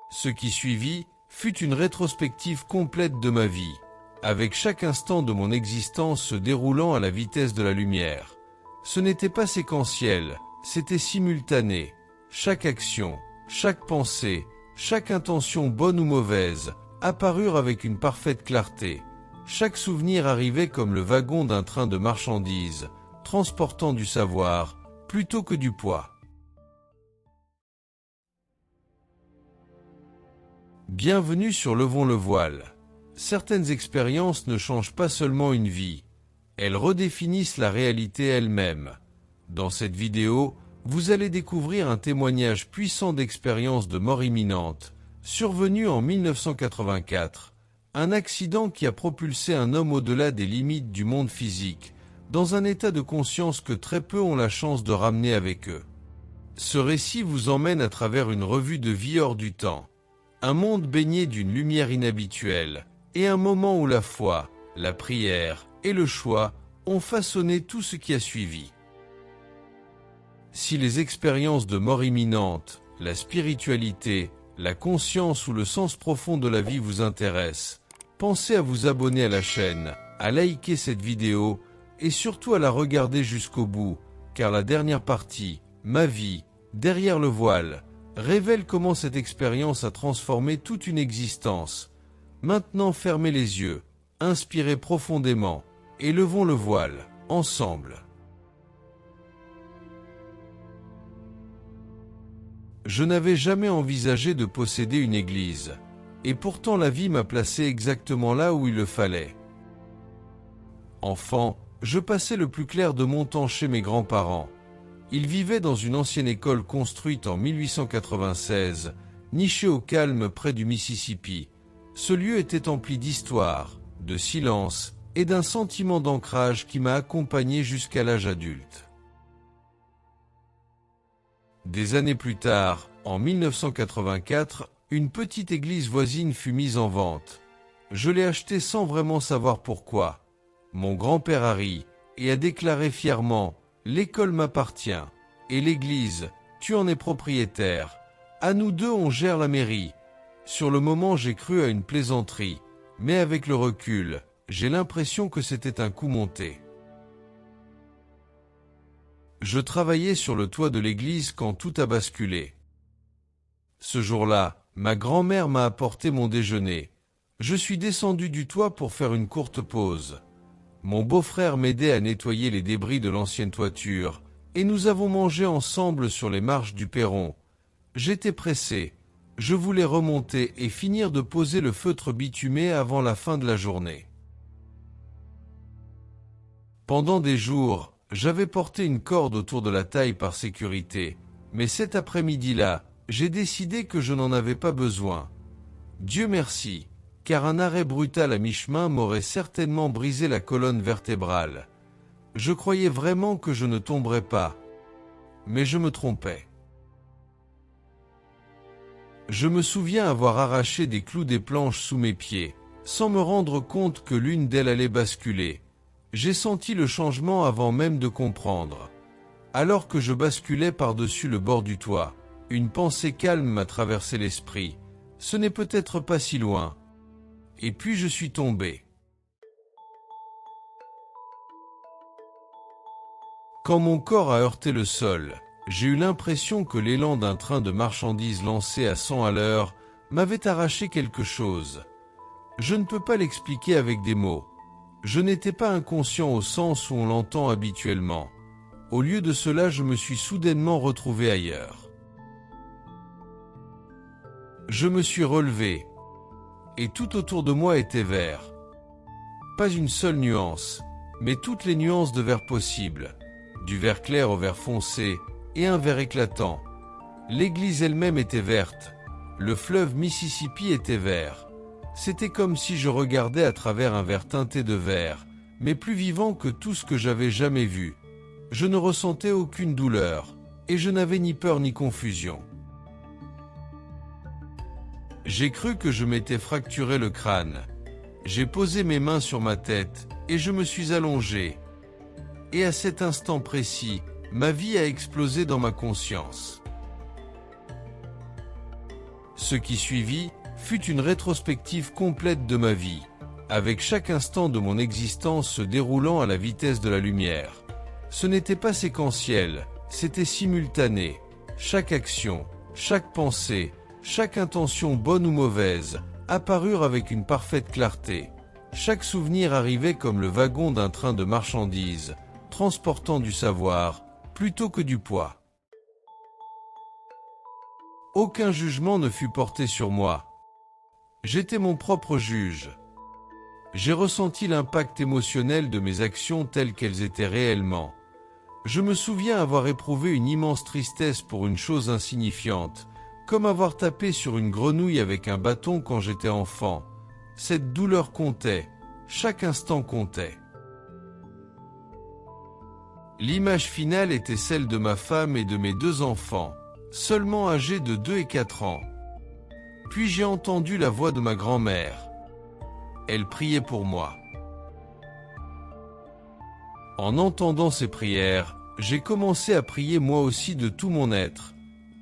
Ce qui suivit fut une rétrospective complète de ma vie, avec chaque instant de mon existence se déroulant à la vitesse de la lumière. Ce n'était pas séquentiel, c'était simultané. Chaque action, chaque pensée, chaque intention bonne ou mauvaise, apparurent avec une parfaite clarté. Chaque souvenir arrivait comme le wagon d'un train de marchandises, transportant du savoir, plutôt que du poids. Bienvenue sur Levons le voile. Certaines expériences ne changent pas seulement une vie, elles redéfinissent la réalité elle-même. Dans cette vidéo, vous allez découvrir un témoignage puissant d'expérience de mort imminente, survenu en 1984, un accident qui a propulsé un homme au-delà des limites du monde physique, dans un état de conscience que très peu ont la chance de ramener avec eux. Ce récit vous emmène à travers une revue de vie hors du temps, un monde baigné d'une lumière inhabituelle, et un moment où la foi, la prière et le choix ont façonné tout ce qui a suivi. Si les expériences de mort imminente, la spiritualité, la conscience ou le sens profond de la vie vous intéressent, pensez à vous abonner à la chaîne, à liker cette vidéo et surtout à la regarder jusqu'au bout, car la dernière partie, ma vie, derrière le voile, révèle comment cette expérience a transformé toute une existence. Maintenant fermez les yeux, inspirez profondément, et levons le voile, ensemble. Je n'avais jamais envisagé de posséder une église, et pourtant la vie m'a placé exactement là où il le fallait. Enfant, je passais le plus clair de mon temps chez mes grands-parents. Ils vivaient dans une ancienne école construite en 1896, nichée au calme près du Mississippi. Ce lieu était empli d'histoire, de silence et d'un sentiment d'ancrage qui m'a accompagné jusqu'à l'âge adulte. Des années plus tard, en 1984, une petite église voisine fut mise en vente. Je l'ai achetée sans vraiment savoir pourquoi. Mon grand-père a ri et a déclaré fièrement « L'école m'appartient, et l'église, tu en es propriétaire. À nous deux on gère la mairie. » Sur le moment j'ai cru à une plaisanterie, mais avec le recul, j'ai l'impression que c'était un coup monté. Je travaillais sur le toit de l'église quand tout a basculé. Ce jour-là, ma grand-mère m'a apporté mon déjeuner. Je suis descendu du toit pour faire une courte pause. Mon beau-frère m'aidait à nettoyer les débris de l'ancienne toiture, et nous avons mangé ensemble sur les marches du perron. J'étais pressé. Je voulais remonter et finir de poser le feutre bitumé avant la fin de la journée. Pendant des jours, j'avais porté une corde autour de la taille par sécurité, mais cet après-midi-là, j'ai décidé que je n'en avais pas besoin. Dieu merci, car un arrêt brutal à mi-chemin m'aurait certainement brisé la colonne vertébrale. Je croyais vraiment que je ne tomberais pas, mais je me trompais. Je me souviens avoir arraché des clous des planches sous mes pieds, sans me rendre compte que l'une d'elles allait basculer. J'ai senti le changement avant même de comprendre. Alors que je basculais par-dessus le bord du toit, une pensée calme m'a traversé l'esprit. Ce n'est peut-être pas si loin. Et puis je suis tombé. Quand mon corps a heurté le sol, j'ai eu l'impression que l'élan d'un train de marchandises lancé à 100 à l'heure m'avait arraché quelque chose. Je ne peux pas l'expliquer avec des mots. Je n'étais pas inconscient au sens où on l'entend habituellement. Au lieu de cela, je me suis soudainement retrouvé ailleurs. Je me suis relevé, et tout autour de moi était vert. Pas une seule nuance, mais toutes les nuances de vert possibles, du vert clair au vert foncé, et un vert éclatant. L'église elle-même était verte, le fleuve Mississippi était vert. C'était comme si je regardais à travers un verre teinté de vert, mais plus vivant que tout ce que j'avais jamais vu. Je ne ressentais aucune douleur, et je n'avais ni peur ni confusion. J'ai cru que je m'étais fracturé le crâne. J'ai posé mes mains sur ma tête, et je me suis allongé. Et à cet instant précis, ma vie a explosé dans ma conscience. Ce qui suivit fut une rétrospective complète de ma vie, avec chaque instant de mon existence se déroulant à la vitesse de la lumière. Ce n'était pas séquentiel, c'était simultané. Chaque action, chaque pensée, chaque intention bonne ou mauvaise, apparurent avec une parfaite clarté. Chaque souvenir arrivait comme le wagon d'un train de marchandises, transportant du savoir, plutôt que du poids. Aucun jugement ne fut porté sur moi. J'étais mon propre juge. J'ai ressenti l'impact émotionnel de mes actions telles qu'elles étaient réellement. Je me souviens avoir éprouvé une immense tristesse pour une chose insignifiante, comme avoir tapé sur une grenouille avec un bâton quand j'étais enfant. Cette douleur comptait, chaque instant comptait. L'image finale était celle de ma femme et de mes 2 enfants, seulement âgés de 2 et 4 ans. Puis j'ai entendu la voix de ma grand-mère. Elle priait pour moi. En entendant ces prières, j'ai commencé à prier moi aussi de tout mon être.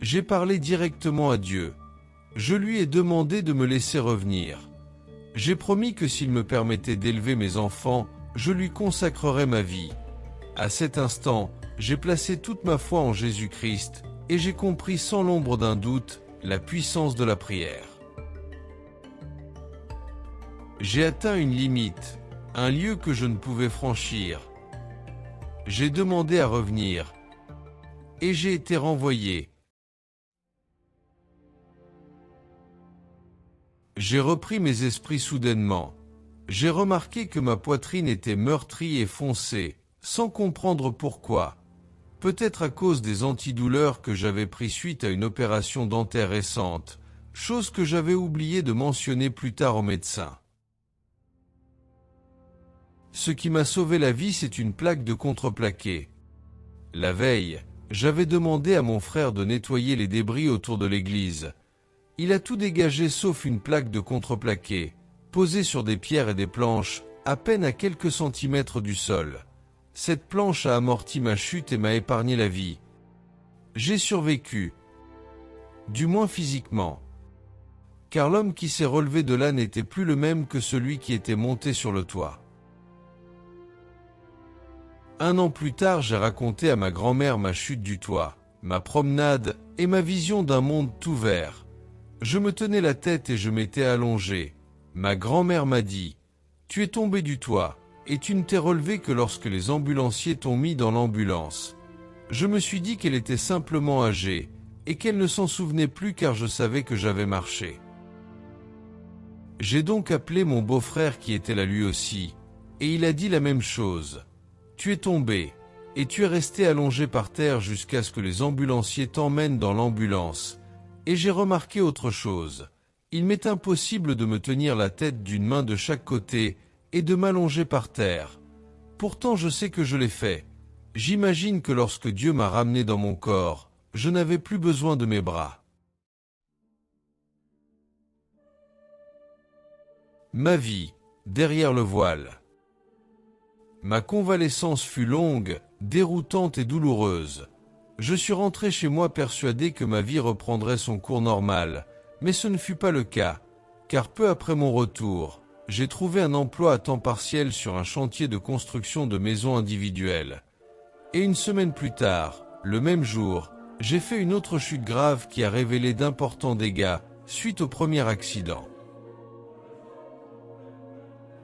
J'ai parlé directement à Dieu. Je lui ai demandé de me laisser revenir. J'ai promis que s'il me permettait d'élever mes enfants, je lui consacrerais ma vie. À cet instant, j'ai placé toute ma foi en Jésus-Christ, et j'ai compris sans l'ombre d'un doute la puissance de la prière. J'ai atteint une limite, un lieu que je ne pouvais franchir. J'ai demandé à revenir, et j'ai été renvoyé. J'ai repris mes esprits soudainement. J'ai remarqué que ma poitrine était meurtrie et foncée, sans comprendre pourquoi. Peut-être à cause des antidouleurs que j'avais pris suite à une opération dentaire récente, chose que j'avais oublié de mentionner plus tard au médecin. Ce qui m'a sauvé la vie, c'est une plaque de contreplaqué. La veille, j'avais demandé à mon frère de nettoyer les débris autour de l'église. Il a tout dégagé sauf une plaque de contreplaqué, posée sur des pierres et des planches, à peine à quelques centimètres du sol. Cette planche a amorti ma chute et m'a épargné la vie. J'ai survécu. Du moins physiquement. Car l'homme qui s'est relevé de là n'était plus le même que celui qui était monté sur le toit. 1 an plus tard, j'ai raconté à ma grand-mère ma chute du toit, ma promenade et ma vision d'un monde tout vert. Je me tenais la tête et je m'étais allongé. Ma grand-mère m'a dit « Tu es tombé du toit et tu ne t'es relevé que lorsque les ambulanciers t'ont mis dans l'ambulance. » Je me suis dit qu'elle était simplement âgée et qu'elle ne s'en souvenait plus car je savais que j'avais marché. J'ai donc appelé mon beau-frère qui était là lui aussi, et il a dit la même chose. Tu es tombé, et tu es resté allongé par terre jusqu'à ce que les ambulanciers t'emmènent dans l'ambulance. Et j'ai remarqué autre chose. Il m'est impossible de me tenir la tête d'une main de chaque côté et de m'allonger par terre. Pourtant je sais que je l'ai fait. J'imagine que lorsque Dieu m'a ramené dans mon corps, je n'avais plus besoin de mes bras. Ma vie, derrière le voile. Ma convalescence fut longue, déroutante et douloureuse. Je suis rentré chez moi persuadé que ma vie reprendrait son cours normal, mais ce ne fut pas le cas, car peu après mon retour, j'ai trouvé un emploi à temps partiel sur un chantier de construction de maisons individuelles. Et 1 semaine plus tard, le même jour, j'ai fait une autre chute grave qui a révélé d'importants dégâts suite au premier accident.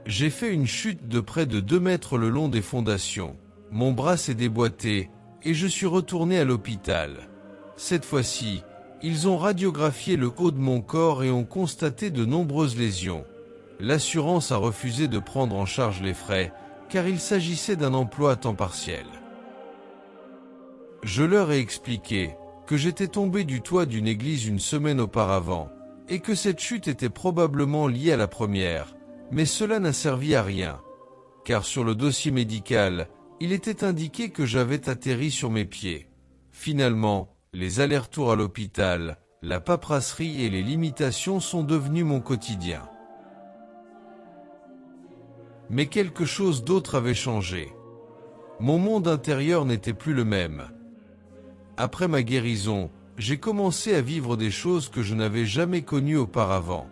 J'ai fait une chute de près de 2 mètres le long des fondations. Mon bras s'est déboîté et je suis retourné à l'hôpital. Cette fois-ci, ils ont radiographié le haut de mon corps et ont constaté de nombreuses lésions. L'assurance a refusé de prendre en charge les frais car il s'agissait d'un emploi à temps partiel. Je leur ai expliqué que j'étais tombé du toit d'une église 1 semaine auparavant et que cette chute était probablement liée à la première. Mais cela n'a servi à rien, car sur le dossier médical, il était indiqué que j'avais atterri sur mes pieds. Finalement, les allers-retours à l'hôpital, la paperasserie et les limitations sont devenus mon quotidien. Mais quelque chose d'autre avait changé. Mon monde intérieur n'était plus le même. Après ma guérison, j'ai commencé à vivre des choses que je n'avais jamais connues auparavant.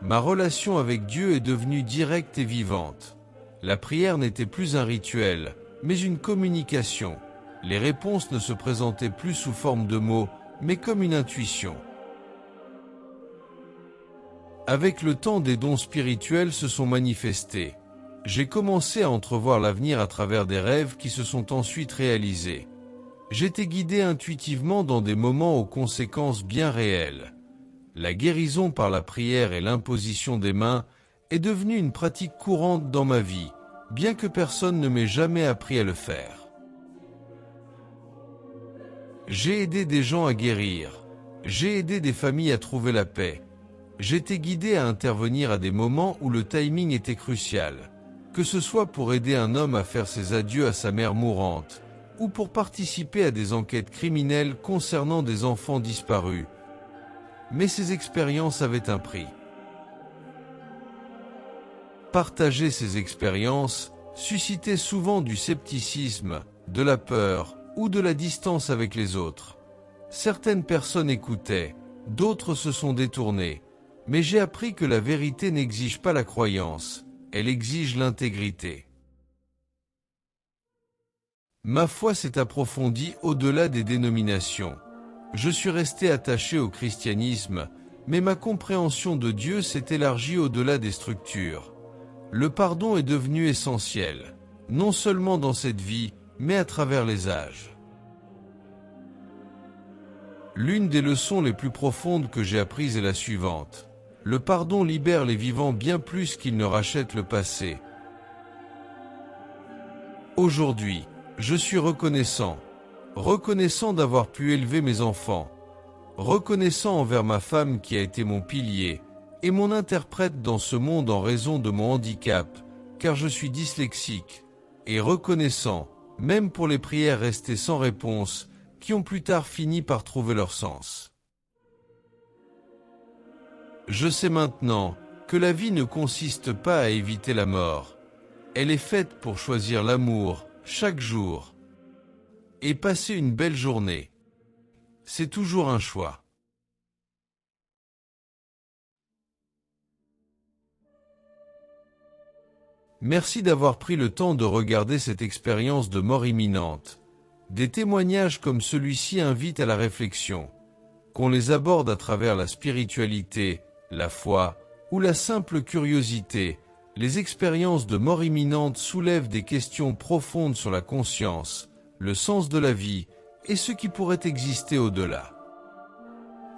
Ma relation avec Dieu est devenue directe et vivante. La prière n'était plus un rituel, mais une communication. Les réponses ne se présentaient plus sous forme de mots, mais comme une intuition. Avec le temps, des dons spirituels se sont manifestés. J'ai commencé à entrevoir l'avenir à travers des rêves qui se sont ensuite réalisés. J'étais guidé intuitivement dans des moments aux conséquences bien réelles. La guérison par la prière et l'imposition des mains est devenue une pratique courante dans ma vie, bien que personne ne m'ait jamais appris à le faire. J'ai aidé des gens à guérir. J'ai aidé des familles à trouver la paix. J'étais guidé à intervenir à des moments où le timing était crucial, que ce soit pour aider un homme à faire ses adieux à sa mère mourante, ou pour participer à des enquêtes criminelles concernant des enfants disparus. Mais ces expériences avaient un prix. Partager ces expériences suscitait souvent du scepticisme, de la peur ou de la distance avec les autres. Certaines personnes écoutaient, d'autres se sont détournées, mais j'ai appris que la vérité n'exige pas la croyance, elle exige l'intégrité. Ma foi s'est approfondie au-delà des dénominations. Je suis resté attaché au christianisme, mais ma compréhension de Dieu s'est élargie au-delà des structures. Le pardon est devenu essentiel, non seulement dans cette vie, mais à travers les âges. L'une des leçons les plus profondes que j'ai apprises est la suivante. Le pardon libère les vivants bien plus qu'il ne rachète le passé. Aujourd'hui, je suis reconnaissant d'avoir pu élever mes enfants, reconnaissant envers ma femme qui a été mon pilier et mon interprète dans ce monde en raison de mon handicap, car je suis dyslexique, et reconnaissant, même pour les prières restées sans réponse, qui ont plus tard fini par trouver leur sens. Je sais maintenant que la vie ne consiste pas à éviter la mort. Elle est faite pour choisir l'amour chaque jour et passer une belle journée. C'est toujours un choix. Merci d'avoir pris le temps de regarder cette expérience de mort imminente. Des témoignages comme celui-ci invitent à la réflexion. Qu'on les aborde à travers la spiritualité, la foi ou la simple curiosité, les expériences de mort imminente soulèvent des questions profondes sur la conscience, le sens de la vie et ce qui pourrait exister au-delà.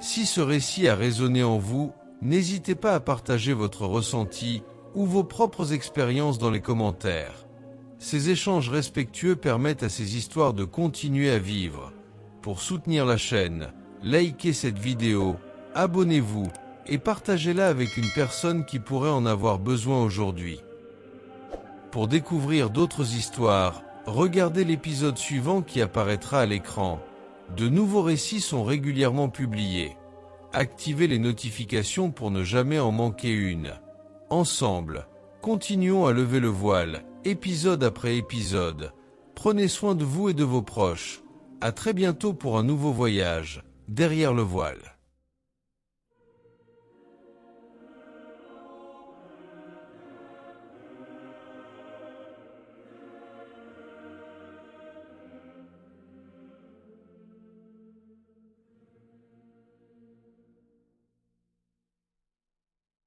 Si ce récit a résonné en vous, n'hésitez pas à partager votre ressenti ou vos propres expériences dans les commentaires. Ces échanges respectueux permettent à ces histoires de continuer à vivre. Pour soutenir la chaîne, likez cette vidéo, abonnez-vous et partagez-la avec une personne qui pourrait en avoir besoin aujourd'hui. Pour découvrir d'autres histoires, regardez l'épisode suivant qui apparaîtra à l'écran. De nouveaux récits sont régulièrement publiés. Activez les notifications pour ne jamais en manquer une. Ensemble, continuons à lever le voile, épisode après épisode. Prenez soin de vous et de vos proches. À très bientôt pour un nouveau voyage, derrière le voile.